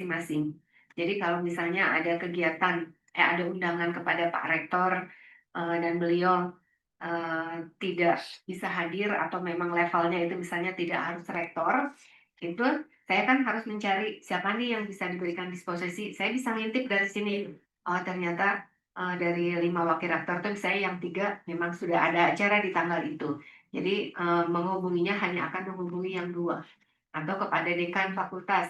masing-masing. Jadi kalau misalnya ada kegiatan, ada undangan kepada Pak Rektor, dan beliau, tidak bisa hadir atau memang levelnya itu misalnya tidak harus rektor, itu saya kan harus mencari siapa nih yang bisa diberikan disposisi. Saya bisa ngintip dari sini, oh ternyata, dari 5 wakil rektor tuh saya yang 3 memang sudah ada acara di tanggal itu. Jadi, menghubunginya hanya akan menghubungi yang 2 atau kepada dekan fakultas.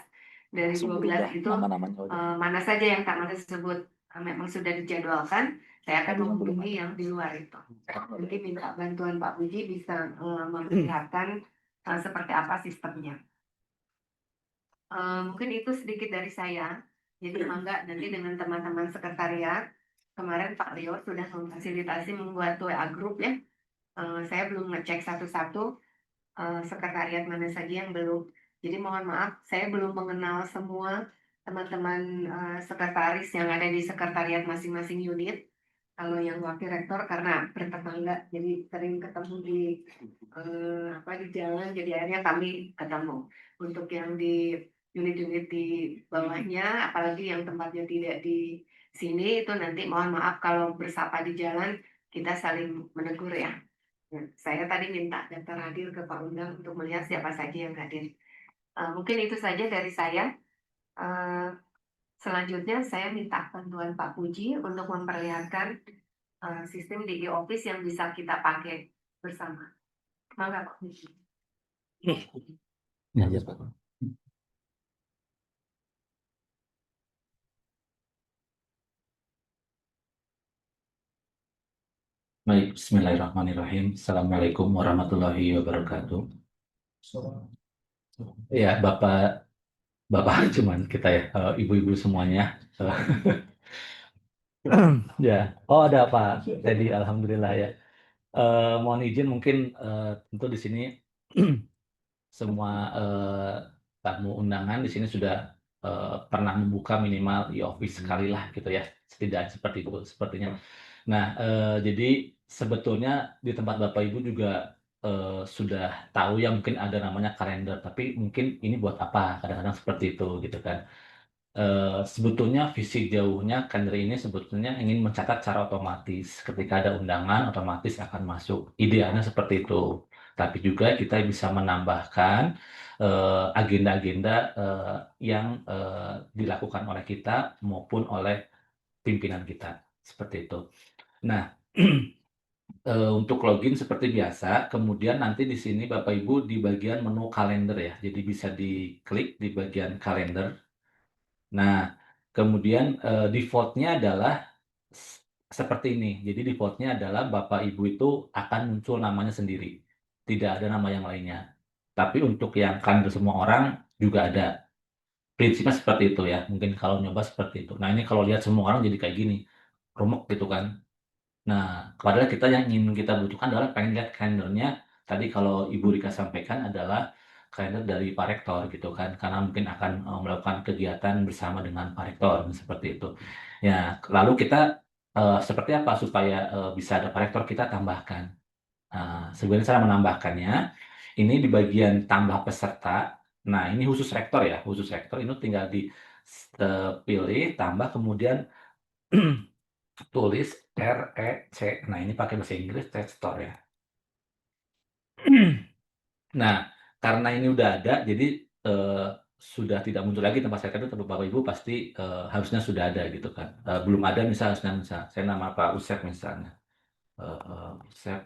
Dari Langsung 12 berubah itu, nama-namanya udah. mana saja yang tanggal tersebut, memang sudah dijadwalkan, saya akan Tadinya belum menghubungi ada. yang di luar itu. Nanti minta bantuan Pak Puji bisa, memperlihatkan, seperti apa sistemnya. Mungkin itu sedikit dari saya. Jadi mangga nanti dengan teman-teman sekretariat, kemarin Pak Leo sudah memfasilitasi membuat WA group ya, saya belum ngecek satu-satu, sekretariat mana saja yang belum. Jadi mohon maaf, saya belum mengenal semua teman-teman, sekretaris yang ada di sekretariat masing-masing unit. Kalau yang wakil rektor karena bertetangga, jadi sering ketemu di, di jalan, jadi akhirnya kami ketemu. Untuk yang di unit-unit di bawahnya, apalagi yang tempatnya tidak di sini, itu nanti mohon maaf kalau bersapa di jalan, kita saling menegur ya. Saya tadi minta daftar hadir ke Pak Undang untuk melihat siapa saja yang hadir. Mungkin itu saja dari saya. Eee, Selanjutnya saya minta bantuan Pak Puji untuk memperlihatkan, sistem di e-office yang bisa kita pakai bersama. Mangga Pak Puji. Ya, ya, Pak. Baik, Bismillahirrahmanirrahim. Assalamualaikum warahmatullahi wabarakatuh. Ya, Bapak cuman kita ya, ibu-ibu semuanya. Ya, oh ada Pak. Jadi alhamdulillah ya. Mohon izin mungkin tentu di sini semua tamu undangan di sini sudah pernah membuka minimal e-office sekali lah gitu ya. Setidaknya seperti itu sepertinya. Nah, jadi sebetulnya di tempat Bapak Ibu juga sudah tahu ya mungkin ada namanya kalender, tapi mungkin ini buat apa? Kadang-kadang seperti itu gitu kan. Sebetulnya visi jauhnya kalender ini sebetulnya ingin mencatat secara otomatis. Ketika ada undangan otomatis akan masuk. Idealnya seperti itu. Tapi juga kita bisa menambahkan agenda-agenda yang dilakukan oleh kita maupun oleh pimpinan kita. Seperti itu. Nah, untuk login seperti biasa, kemudian nanti di sini Bapak Ibu di bagian menu kalender ya. Jadi bisa diklik di bagian kalender. Nah, kemudian default-nya adalah seperti ini. Jadi default-nya adalah Bapak Ibu itu akan muncul namanya sendiri. Tidak ada nama yang lainnya. Tapi untuk yang kalender semua orang juga ada. Prinsipnya seperti itu ya. Mungkin kalau nyoba seperti itu. Nah, ini kalau lihat semua orang jadi kayak gini. Rumok gitu kan. Nah, padahal kita yang ingin kita butuhkan adalah pengen lihat kalendernya. Tadi kalau Ibu Rika sampaikan adalah kalender dari Pak Rektor gitu kan, karena mungkin akan melakukan kegiatan bersama dengan Pak Rektor seperti itu. Ya, lalu kita seperti apa supaya bisa ada Pak Rektor kita tambahkan. Sebenarnya cara menambahkannya ini di bagian tambah peserta. Nah, ini khusus rektor ya, khusus rektor ini tinggal dipilih, tambah kemudian tulis REC. Nah, ini pakai bahasa Inggris Store ya. Nah, karena ini udah ada, jadi sudah tidak muncul lagi tempat saya itu Bapak Ibu pasti harusnya sudah ada gitu kan. Belum ada misal saya nama Pak Usep misalnya. Usep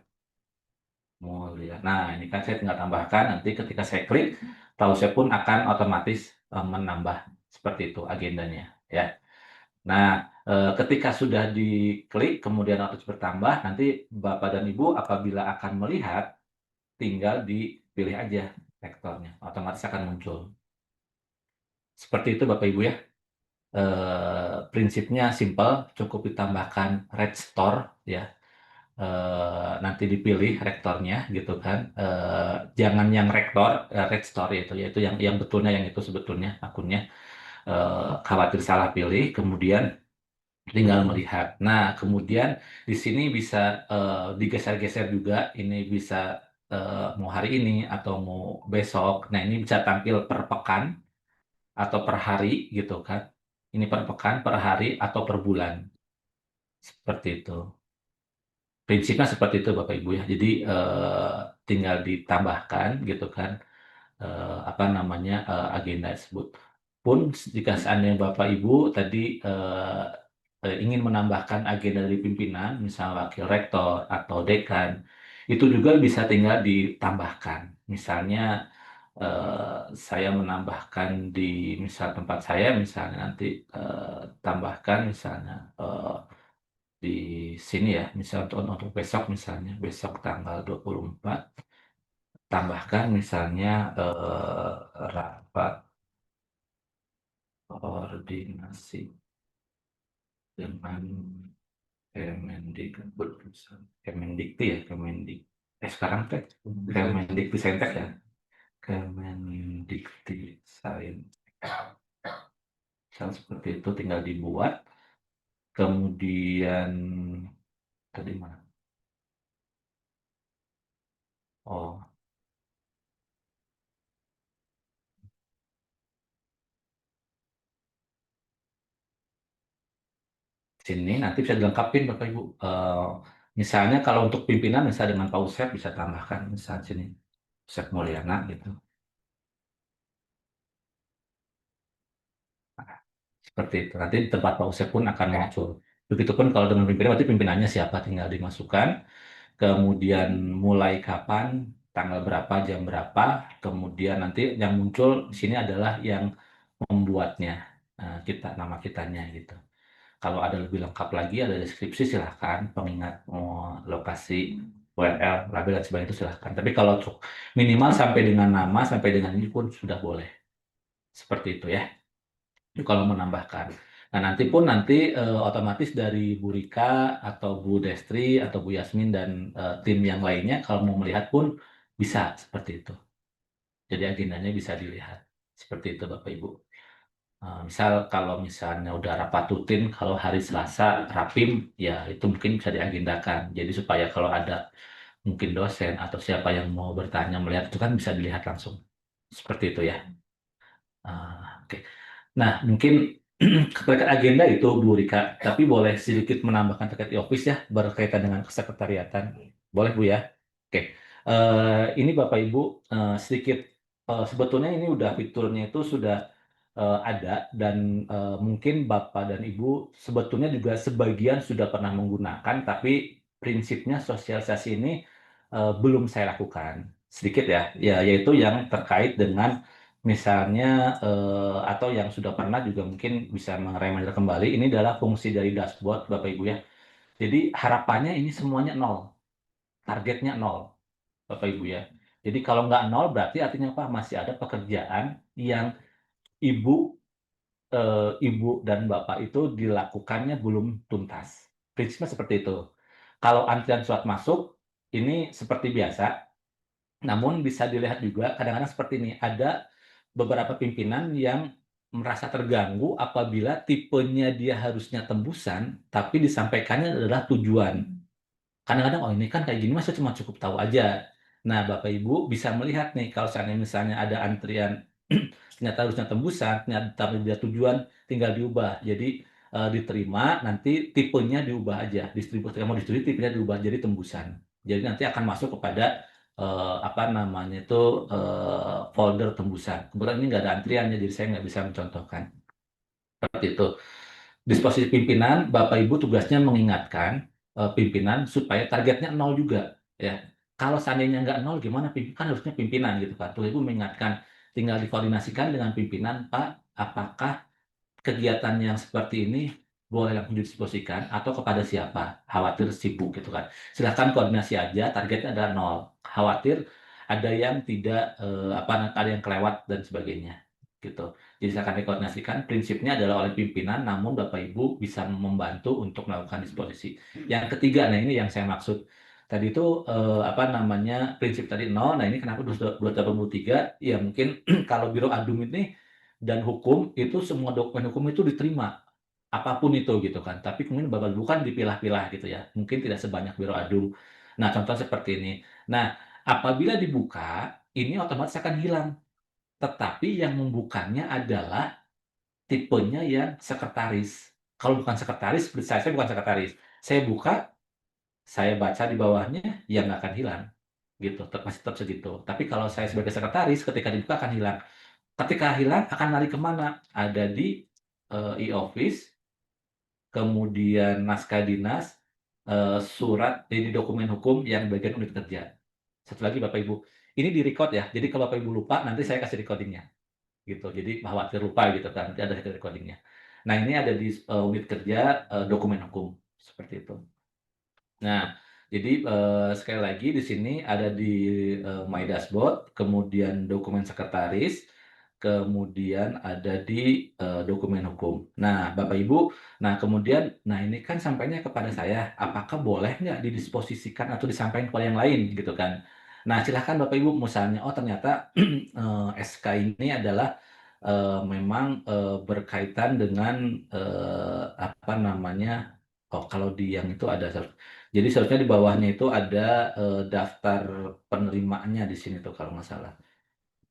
Mulia. Nah, ini kan saya tinggal tambahkan nanti ketika saya klik, saya pun akan otomatis menambah seperti itu agendanya ya. Nah, ketika sudah diklik kemudian otomatis bertambah, nanti Bapak dan Ibu apabila akan melihat tinggal dipilih aja rektornya, otomatis akan muncul. Seperti itu Bapak Ibu ya. Prinsipnya simpel, cukup ditambahkan red store ya. Nanti dipilih rektornya gitu kan. Jangan yang rektor red store yaitu yang betulnya yang itu sebetulnya akunnya. Khawatir salah pilih, kemudian tinggal melihat. Nah, kemudian di sini bisa digeser-geser juga. Ini bisa mau hari ini atau mau besok. Nah, ini bisa tampil per pekan atau per hari gitu kan. Ini per pekan, per hari, atau per bulan. Seperti itu. Prinsipnya seperti itu Bapak Ibu ya. Jadi tinggal ditambahkan gitu kan apa namanya agenda tersebut. Pun jika seandainya Bapak Ibu tadi ingin menambahkan agenda dari pimpinan, misal wakil rektor atau dekan, itu juga bisa tinggal ditambahkan. Misalnya saya menambahkan di misal tempat saya, misalnya nanti tambahkan misalnya di sini ya, misal untuk besok misalnya, besok tanggal 24 tambahkan misalnya rapat koordinasi dengan Kemendikbud, Kemendikti ya, Kemendik. Sekarang teh Kemendikti Saintek ya, Kemendikti Saintek. Misal seperti itu tinggal dibuat, kemudian tadi mana? Oh, sini nanti bisa dilengkapin Bapak Ibu. Misalnya kalau untuk pimpinan, misalnya dengan Pak Usep bisa tambahkan, misalnya sini Usep Mulyana gitu. Seperti itu. Nanti di tempat Pak Usep pun akan muncul. Begitupun kalau dengan pimpinan, berarti pimpinannya siapa tinggal dimasukkan. Kemudian mulai kapan, tanggal berapa, jam berapa. Kemudian nanti yang muncul di sini adalah yang membuatnya. Kita, nama kitanya gitu. Kalau ada lebih lengkap lagi, ada deskripsi silahkan, pengingat lokasi, URL, label dan sebagainya itu silahkan. Tapi kalau untuk minimal sampai dengan nama, sampai dengan ini pun sudah boleh. Seperti itu ya. Itu kalau menambahkan. Nah, nanti otomatis dari Bu Rika atau Bu Destri atau Bu Yasmin dan tim yang lainnya kalau mau melihat pun bisa seperti itu. Jadi agendanya bisa dilihat. Seperti itu Bapak Ibu. Misal kalau misalnya udah rapat rutin, kalau hari Selasa rapim, ya itu mungkin bisa diagendakan. Jadi supaya kalau ada mungkin dosen atau siapa yang mau bertanya melihat itu kan bisa dilihat langsung. Seperti itu ya. Oke. Nah, mungkin terkait agenda itu Bu Rika, tapi boleh sedikit menambahkan terkait e-office ya, berkaitan dengan kesekretariatan. Boleh Bu ya? Oke. Ini Bapak Ibu sedikit sebetulnya ini udah fiturnya itu sudah ada dan mungkin Bapak dan Ibu sebetulnya juga sebagian sudah pernah menggunakan, tapi prinsipnya sosialisasi ini belum saya lakukan. Sedikit ya, ya yaitu yang terkait dengan misalnya atau yang sudah pernah juga mungkin bisa mereminder kembali. Ini adalah fungsi dari dashboard Bapak Ibu ya. Jadi harapannya ini semuanya nol, targetnya nol Bapak Ibu ya. Jadi kalau nggak nol berarti artinya apa? Masih ada pekerjaan yang ibu ibu dan bapak itu dilakukannya belum tuntas. Prinsipnya seperti itu. Kalau antrian surat masuk ini seperti biasa, namun bisa dilihat juga kadang-kadang seperti ini, ada beberapa pimpinan yang merasa terganggu apabila tipenya dia harusnya tembusan, tapi disampaikannya adalah tujuan. Kadang-kadang, oh ini kan kayak gini, masa cuma cukup tahu aja. Nah, Bapak Ibu bisa melihat nih, kalau seandainya misalnya ada antrian, ternyata harusnya tembusan, ternyata dia tujuan, tinggal diubah. Jadi, diterima, nanti tipenya diubah aja. Distribusi, mau distribusi, tipenya diubah, jadi tembusan. Jadi nanti akan masuk kepada apa namanya itu folder tembusan. Kebetulan ini nggak ada antriannya, jadi saya nggak bisa mencontohkan. Seperti itu. Disposisi pimpinan, Bapak Ibu tugasnya mengingatkan pimpinan supaya targetnya nol juga. Ya, kalau seandainya nggak nol, gimana? Kan harusnya pimpinan gitu kan. Tuh Ibu mengingatkan, tinggal dikoordinasikan dengan pimpinan, Pak, apakah kegiatan yang seperti ini boleh langsung didiskusikan atau kepada siapa? Khawatir sibuk gitu kan. Silahkan koordinasi aja, targetnya adalah nol. Khawatir ada yang tidak apa ada yang kelewat dan sebagainya gitu. Jadi silakan dikoordinasikan. Prinsipnya adalah oleh pimpinan, namun Bapak Ibu bisa membantu untuk melakukan disposisi. Yang ketiga, nah ini yang saya maksud. Tadi itu apa namanya prinsip tadi nol. Nah ini kenapa 283? Ya mungkin kalau Biro Adum ini dan hukum itu semua dokumen hukum itu diterima apapun itu gitu kan. Tapi kemudian Bapak bukan dipilah-pilah gitu ya. Mungkin tidak sebanyak Biro Adum. Nah, contoh seperti ini. Nah, apabila dibuka, ini otomatis akan hilang. tetapi yang membukanya adalah tipenya yang sekretaris. Kalau bukan sekretaris, seperti saya bukan sekretaris. Saya buka, saya baca di bawahnya, ya nggak akan hilang. Gitu, masih tetap segitu. Tapi kalau saya sebagai sekretaris, ketika dibuka akan hilang. Ketika hilang, akan lari kemana? Ada di e-office, kemudian naskah dinas, surat, ini dokumen hukum yang bagian unit kerja. Satu lagi Bapak Ibu, ini di-record ya. Jadi kalau Bapak Ibu lupa, nanti saya kasih recordingnya gitu. Jadi khawatir lupa gitu kan, nanti ada recordingnya. Nah ini ada di unit kerja dokumen hukum seperti itu. Nah, jadi sekali lagi di sini ada di My Dashboard, kemudian dokumen sekretaris, kemudian ada di dokumen hukum. Nah, Bapak Ibu, nah kemudian, nah ini kan sampainya kepada saya, apakah boleh nggak didisposisikan atau disampaikan kepada yang lain gitu kan? Nah, silahkan Bapak Ibu, misalnya, oh ternyata SK ini adalah memang berkaitan dengan apa namanya? Oh, kalau di yang itu ada jadi seharusnya di bawahnya itu ada daftar penerimaannya di sini tuh kalau nggak salah.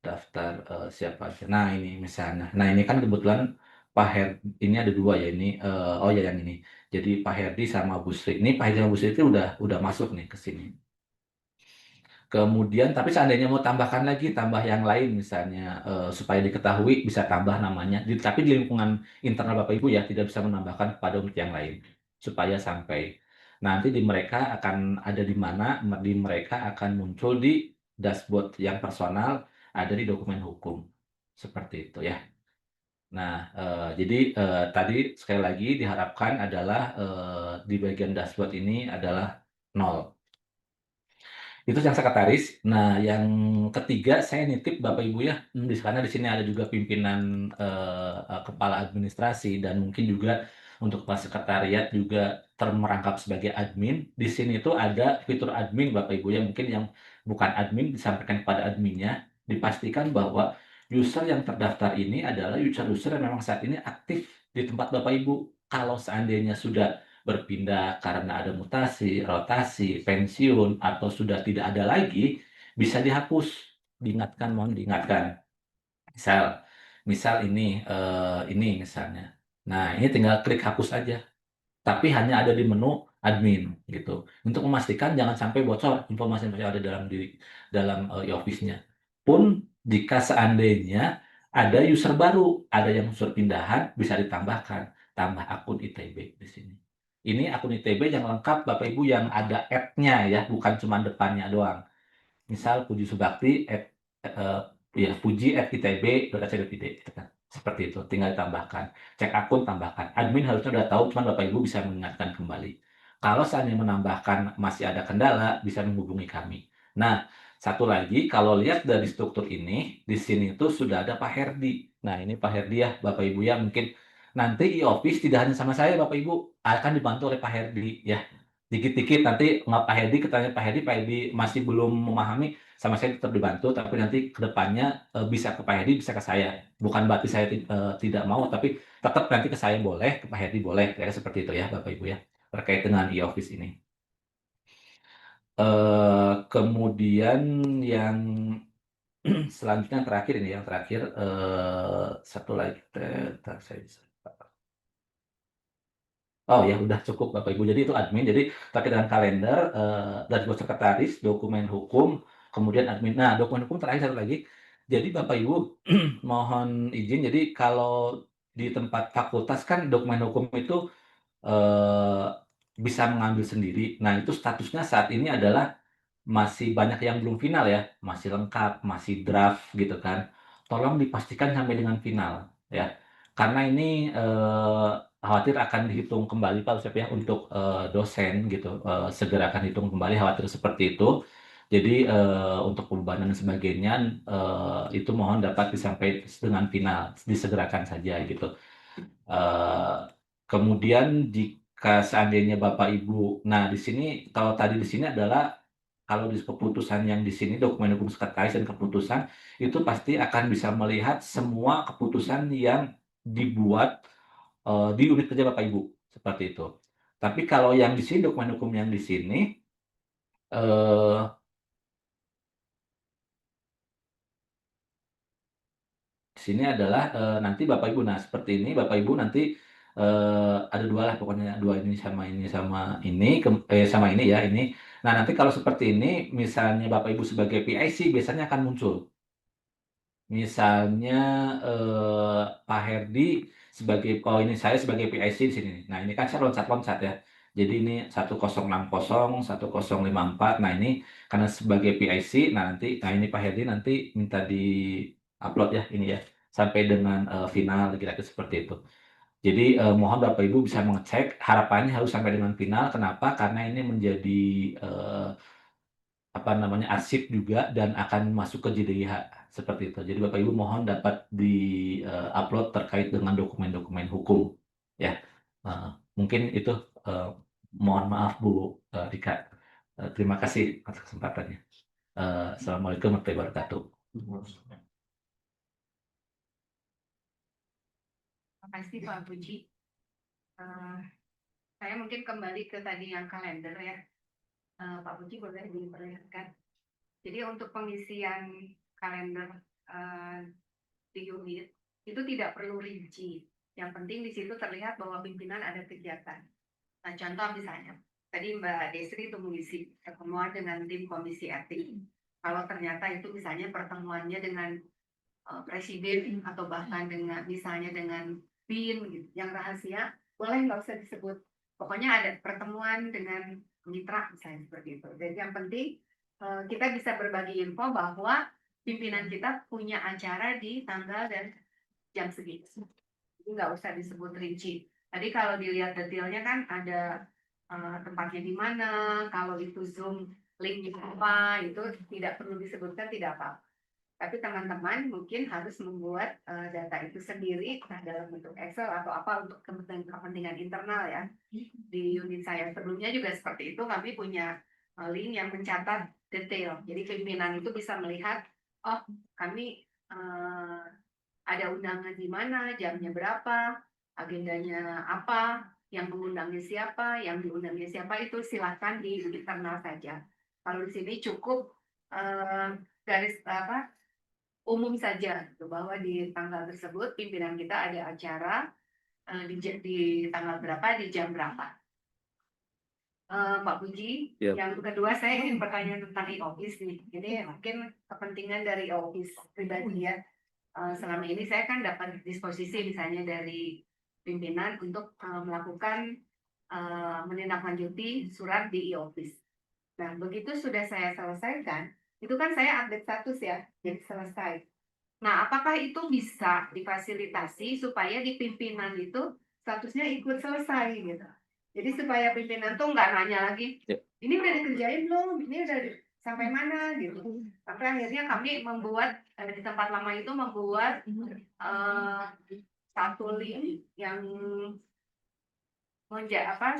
Daftar siapa aja. Nah ini misalnya. Nah ini kan kebetulan Pak Her ini ada dua ya ini. Oh ya yang ini. Jadi Pak Herdi sama Bu Sri. Ini Pak Herdi sama Bu Sri itu udah masuk nih ke sini. Kemudian, tapi seandainya mau tambahkan lagi, tambah yang lain misalnya, supaya diketahui bisa tambah namanya. Tapi di lingkungan internal Bapak Ibu ya, tidak bisa menambahkan kepada unit yang lain. Supaya sampai. Nanti di mereka akan ada di mana, di mereka akan muncul di dashboard yang personal, ada di dokumen hukum. Seperti itu ya. Nah, jadi tadi sekali lagi diharapkan adalah di bagian dashboard ini adalah nol. Itu yang sekretaris. Nah, yang ketiga saya nitip Bapak Ibu ya, di sana di sini ada juga pimpinan kepala administrasi dan mungkin juga untuk kepala sekretariat juga merangkap sebagai admin. Di sini itu ada fitur admin Bapak Ibu ya, mungkin yang bukan admin disampaikan kepada adminnya, dipastikan bahwa user yang terdaftar ini adalah user-user yang memang saat ini aktif di tempat Bapak Ibu. Kalau seandainya sudah berpindah karena ada mutasi, rotasi, pensiun, atau sudah tidak ada lagi, bisa dihapus. Diingatkan, mohon diingatkan. Misal, misal ini misalnya. Nah, ini tinggal klik hapus aja. Tapi hanya ada di menu admin gitu. Untuk memastikan jangan sampai bocor informasi yang ada dalam e-office-nya. Pun jika seandainya ada user baru, ada yang user pindahan, bisa ditambahkan tambah akun ITB di sini. Ini akun ITB yang lengkap Bapak Ibu yang ada app-nya ya, bukan cuma depannya doang. Misal Puji Subakti eh, ya puji@itb.ac.id gitu kan. Seperti itu, tinggal ditambahkan. Cek akun tambahkan. Admin harusnya udah tahu, cuman Bapak Ibu bisa mengingatkan kembali. Kalau seandainya menambahkan masih ada kendala, bisa menghubungi kami. Nah, satu lagi, kalau lihat dari struktur ini, di sini itu sudah ada Pak Herdi. Nah, ini Pak Herdi ya, Bapak Ibu ya, mungkin nanti e-office tidak hanya sama saya, Bapak Ibu, akan dibantu oleh Pak Herdi ya. Dikit-dikit nanti nggak Pak Hedi, ketanya Pak Hedi masih belum memahami, sama saya tetap dibantu, tapi nanti ke depannya bisa ke Pak Hedi, bisa ke saya. Bukan berarti saya tidak mau, tapi tetap nanti ke saya boleh, ke Pak Hedi boleh, kayak seperti itu ya Bapak Ibu ya, terkait dengan e-office ini. Kemudian yang selanjutnya yang terakhir ini, yang terakhir satu lagi, ntar saya bisa. Oh ya udah cukup Bapak Ibu. Jadi itu admin. Jadi terkait dengan kalender, dashboard sekretaris, dokumen hukum, kemudian admin. Nah dokumen hukum terakhir satu lagi. Jadi Bapak Ibu mohon izin. Jadi kalau di tempat fakultas kan dokumen hukum itu eh, bisa mengambil sendiri. Nah itu statusnya saat ini adalah masih banyak yang belum final ya, masih lengkap, masih draft gitu kan. Tolong dipastikan sampai dengan final ya. Karena ini khawatir akan dihitung kembali Pak Usep ya untuk dosen gitu. Segera akan hitung kembali khawatir seperti itu. Jadi untuk pembebanan dan sebagainya itu mohon dapat disampaikan dengan final, disegerakan saja gitu. Eh, Kemudian jika seandainya Bapak Ibu, nah di sini kalau tadi di sini adalah kalau di keputusan yang di sini dokumen hukum sekretaris dan keputusan itu pasti akan bisa melihat semua keputusan yang dibuat di unit kerja Bapak Ibu seperti itu. Tapi kalau yang di sini dokumen hukum yang di sini eh, sini adalah nanti Bapak Ibu, nah seperti ini Bapak Ibu nanti ada dua lah pokoknya, dua ini sama ini sama ini, sama ini ya ini. Nah nanti kalau seperti ini, misalnya Bapak Ibu sebagai PIC biasanya akan muncul. Misalnya Pak Herdi sebagai, oh ini saya sebagai PIC di sini. Nah ini kan saya loncat-loncat ya. Jadi ini 1060, 1054. Nah ini karena sebagai PIC, nah nanti, nah ini Pak Herdi nanti minta di upload ya ini ya sampai dengan final kira-kira seperti itu. Jadi mohon Bapak Ibu bisa mengecek. Harapannya harus sampai dengan final. Kenapa? Karena ini menjadi eh, apa namanya arsip juga dan akan masuk ke JDIH seperti itu. Jadi Bapak Ibu mohon dapat di upload terkait dengan dokumen-dokumen hukum ya. Mungkin itu eh, mohon maaf Bu Rika. Terima kasih atas kesempatannya. Assalamualaikum warahmatullahi wabarakatuh. Terima kasih Pak Puji. Eh, saya mungkin kembali ke tadi yang kalender ya. Pak Puji boleh diperlihatkan. Jadi untuk pengisian kalender di unit itu tidak perlu rinci. Yang penting di situ terlihat bahwa pimpinan ada kegiatan. Nah, contoh misalnya, tadi Mbak Desri itu mengisi pertemuan dengan tim komisi etik. Kalau ternyata itu misalnya pertemuannya dengan presiden atau bahkan dengan misalnya dengan BIN gitu, yang rahasia, boleh nggak usah disebut. Pokoknya ada pertemuan dengan mitra misalnya seperti itu. Jadi yang penting kita bisa berbagi info bahwa pimpinan kita punya acara di tanggal dan jam segitu. Jadi nggak usah disebut rinci. Tadi kalau dilihat detailnya kan ada tempatnya di mana, kalau itu Zoom linknya apa, itu tidak perlu disebutkan, tidak apa. Tapi teman-teman mungkin harus membuat data itu sendiri dalam bentuk Excel atau apa untuk kepentingan internal ya. Di unit saya sebelumnya juga seperti itu, kami punya link yang mencatat detail. Jadi pimpinan itu bisa melihat, oh kami ada undangan di mana, jamnya berapa, agendanya apa, yang mengundangnya siapa, yang diundangnya siapa, itu silakan di internal saja. Kalau di sini cukup garis apa umum saja gitu, bahwa di tanggal tersebut pimpinan kita ada acara di tanggal berapa, di jam berapa. Pak Puji, Yep. yang kedua saya ingin bertanya tentang e-office nih. Ini mungkin kepentingan dari e-office pribadi ya. Selama ini saya kan dapat disposisi misalnya dari pimpinan untuk melakukan menindaklanjuti surat di e-office. Nah, begitu sudah saya selesaikan, itu kan saya update status ya, jadi selesai. Nah, apakah itu bisa difasilitasi supaya di pimpinan itu statusnya ikut selesai gitu. Jadi supaya pimpinan tuh nggak nanya lagi, ini udah dikerjain belum, ini udah sampai mana gitu. Sampai akhirnya kami membuat di tempat lama itu membuat satu link yang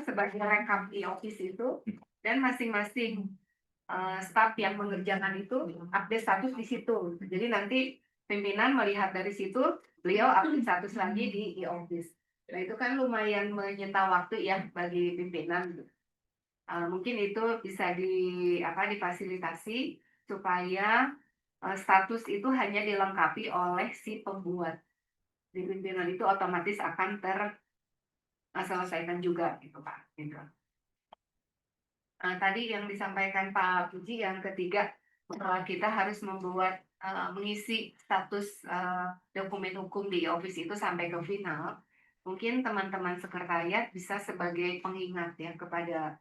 sebagai rekap di office itu, dan masing-masing staf yang mengerjakan itu update status di situ. Jadi nanti pimpinan melihat dari situ, beliau update status lagi di e-office. Nah itu kan lumayan menyita waktu ya bagi pimpinan. Mungkin itu bisa difasilitasi supaya status itu hanya dilengkapi oleh si pembuat. Di pimpinan itu otomatis akan terselesaikan juga gitu Pak. Gitu. Tadi yang disampaikan Pak Puji yang ketiga, bahwa kita harus membuat mengisi status dokumen hukum di office itu sampai ke final. Mungkin teman-teman sekretariat bisa sebagai pengingat ya kepada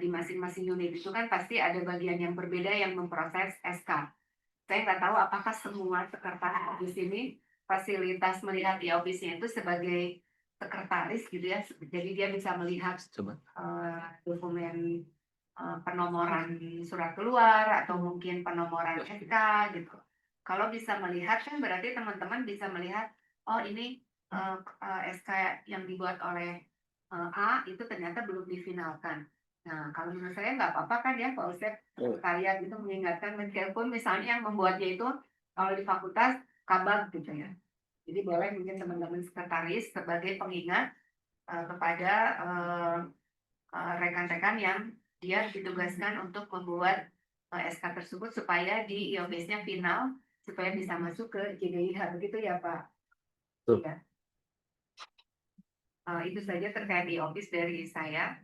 di masing-masing unit itu kan pasti ada bagian yang berbeda yang memproses SK. Saya nggak tahu apakah semua sekretaris di sini fasilitas melihat di office-nya itu sebagai sekretaris gitu ya. Jadi dia bisa melihat dokumen penomoran surat keluar atau mungkin penomoran SK gitu. Kalau bisa melihat kan berarti teman-teman bisa melihat, oh ini SK yang dibuat oleh A itu ternyata belum difinalkan. Nah, kalau menurut saya nggak apa-apa kan ya Pak Ustadz, sekalian itu mengingatkan meskipun misalnya yang membuatnya itu kalau di fakultas kabag gitu ya. Jadi boleh mungkin teman-teman sekretaris sebagai pengingat kepada rekan-rekan yang dia ditugaskan untuk membuat SK tersebut supaya di e-office-nya final supaya bisa masuk ke JDIH, begitu ya Pak? Betul. Ya. Itu saja terkait e-office dari saya.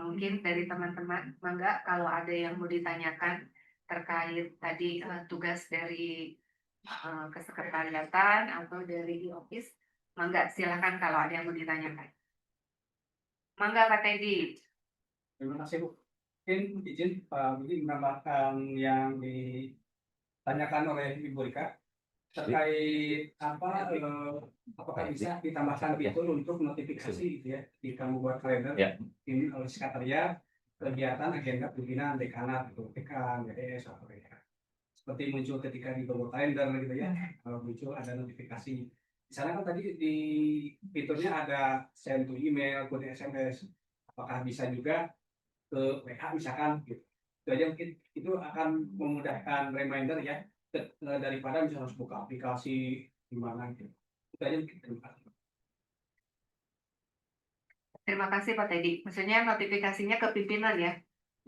Mungkin dari teman-teman, mangga kalau ada yang mau ditanyakan terkait tadi tugas dari kesekretariatan atau dari e-office, mangga silakan kalau ada yang mau ditanyakan. Mangga Pak Teddy. Terima kasih Bu. Mungkin izin Pak Budi menambahkan yang ditanyakan oleh Ibu Rika terkait apakah bisa ditambahkan fitur untuk notifikasi gitu ya di kamu buat kalender ini oleh sekretariat kegiatan agenda pimpinan dekanat gitu dekan DDS atau ya. Seperti muncul ketika di Google Calendar gitu ya muncul ada notifikasi. Di sana kan tadi di fiturnya ada send to email, kode SMS. Apakah bisa juga ke WA misalkan gitu. Itu aja mungkin itu akan memudahkan reminder ya daripada misalnya harus buka aplikasi di mana gitu. Itu aja mungkin terima kasih. Terima kasih Pak Teddy. Maksudnya notifikasinya ke pimpinan ya?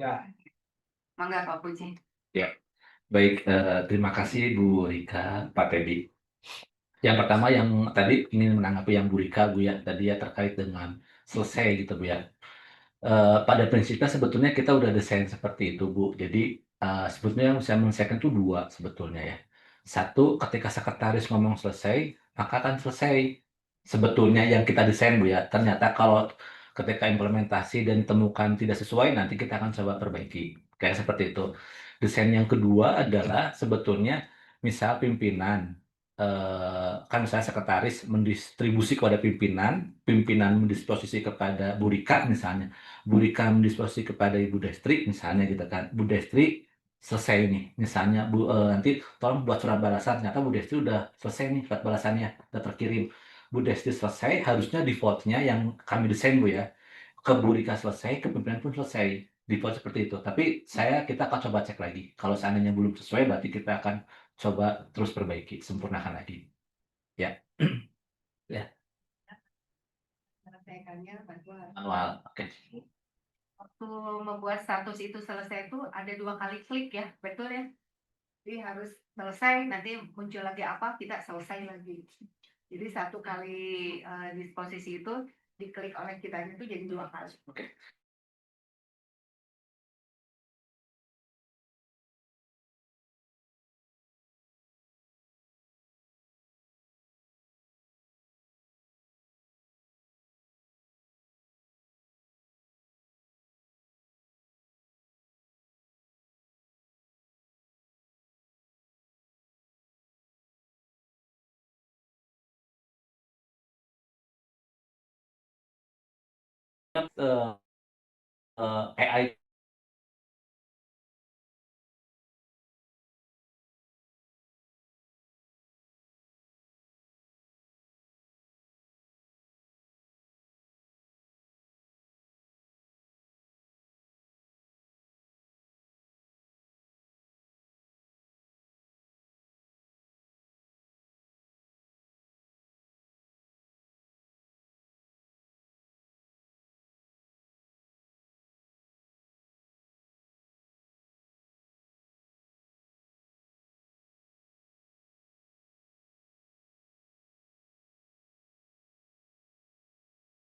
Ya. Mangga Pak Puji. Ya, baik. Terima kasih Bu Rika, Pak Teddy. Yang pertama yang tadi ingin menanggapi yang Bu Rika, Bu ya, tadi ya terkait dengan selesai gitu Bu ya. Pada prinsipnya sebetulnya kita udah desain seperti itu Bu. Jadi sebetulnya yang saya menyelesaikan itu dua sebetulnya ya. Satu, ketika sekretaris ngomong selesai, maka akan selesai. Sebetulnya yang kita desain Bu ya. Ternyata kalau ketika implementasi dan temukan tidak sesuai, nanti kita akan coba perbaiki. Kayak seperti itu. Desain yang kedua adalah sebetulnya misal pimpinan kan misalnya sekretaris mendistribusi kepada pimpinan, pimpinan mendisposisi kepada Bu Rika misalnya, Bu Rika mendisposisi kepada Ibu Destri misalnya gitu kan, Bu Destri selesai nih misalnya nanti tolong buat surat balasan, ternyata Bu Destri udah selesai nih surat balasannya udah terkirim, Bu Destri selesai harusnya defaultnya yang kami desain Bu ya, ke Bu Rika selesai, ke pimpinan pun selesai, default seperti itu. Tapi kita akan coba cek lagi, kalau seandainya belum sesuai berarti kita akan coba terus perbaiki, sempurnakan lagi. Ya. Ya, Selesaikannya bahwa manual. Oke. waktu membuat status itu selesai itu ada 2 kali klik ya, betul ya? Jadi harus selesai, nanti muncul lagi apa, kita selesai lagi. Jadi 1 kali disposisi itu diklik oleh kita itu jadi 2 kali. Oke. AI